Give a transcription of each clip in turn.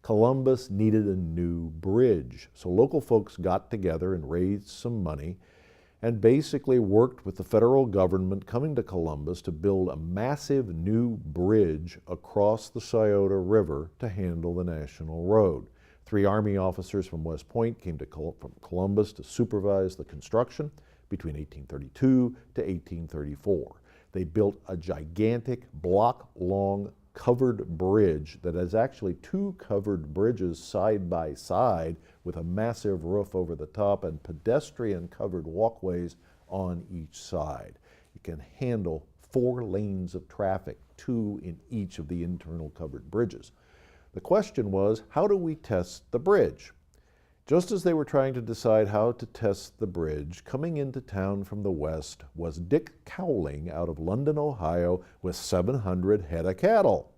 Columbus needed a new bridge. So local folks got together and raised some money and basically worked with the federal government coming to Columbus to build a massive new bridge across the Scioto River to handle the national road. 3 Army officers from West Point came from Columbus to supervise the construction between 1832 to 1834. They built a gigantic block-long covered bridge that is actually 2 covered bridges side by side with a massive roof over the top and pedestrian covered walkways on each side. It can handle 4 lanes of traffic, 2 in each of the internal covered bridges. The question was, how do we test the bridge? Just as they were trying to decide how to test the bridge, coming into town from the west was Dick Cowling out of London, Ohio, with 700 head of cattle.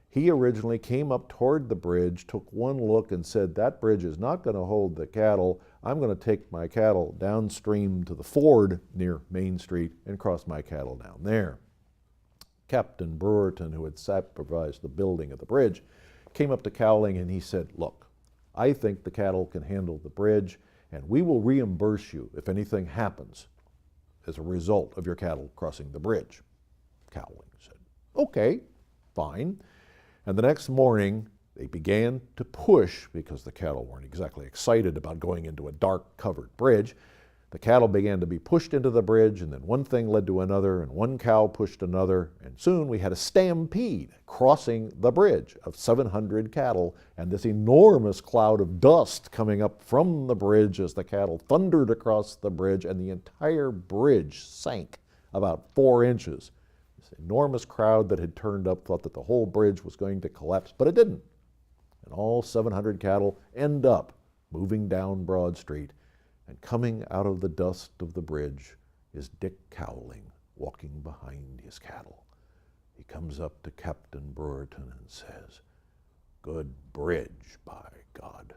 He originally came up toward the bridge, took one look and said, that bridge is not going to hold the cattle. I'm going to take my cattle downstream to the ford near Main Street and cross my cattle down there. Captain Brewerton, who had supervised the building of the bridge, came up to Cowling and he said, look, I think the cattle can handle the bridge, and we will reimburse you if anything happens as a result of your cattle crossing the bridge. Cowling said, okay, fine. And the next morning, they began to push, because the cattle weren't exactly excited about going into a dark covered bridge. The cattle began to be pushed into the bridge, and then one thing led to another, and one cow pushed another, and soon we had a stampede crossing the bridge of 700 cattle, and this enormous cloud of dust coming up from the bridge as the cattle thundered across the bridge, and the entire bridge sank about 4 inches. This enormous crowd that had turned up thought that the whole bridge was going to collapse, but it didn't. And all 700 cattle end up moving down Broad Street. And coming out of the dust of the bridge is Dick Cowling walking behind his cattle. He comes up to Captain Brewerton and says, good bridge, by God.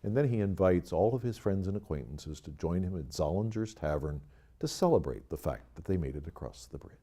And then he invites all of his friends and acquaintances to join him at Zollinger's Tavern to celebrate the fact that they made it across the bridge.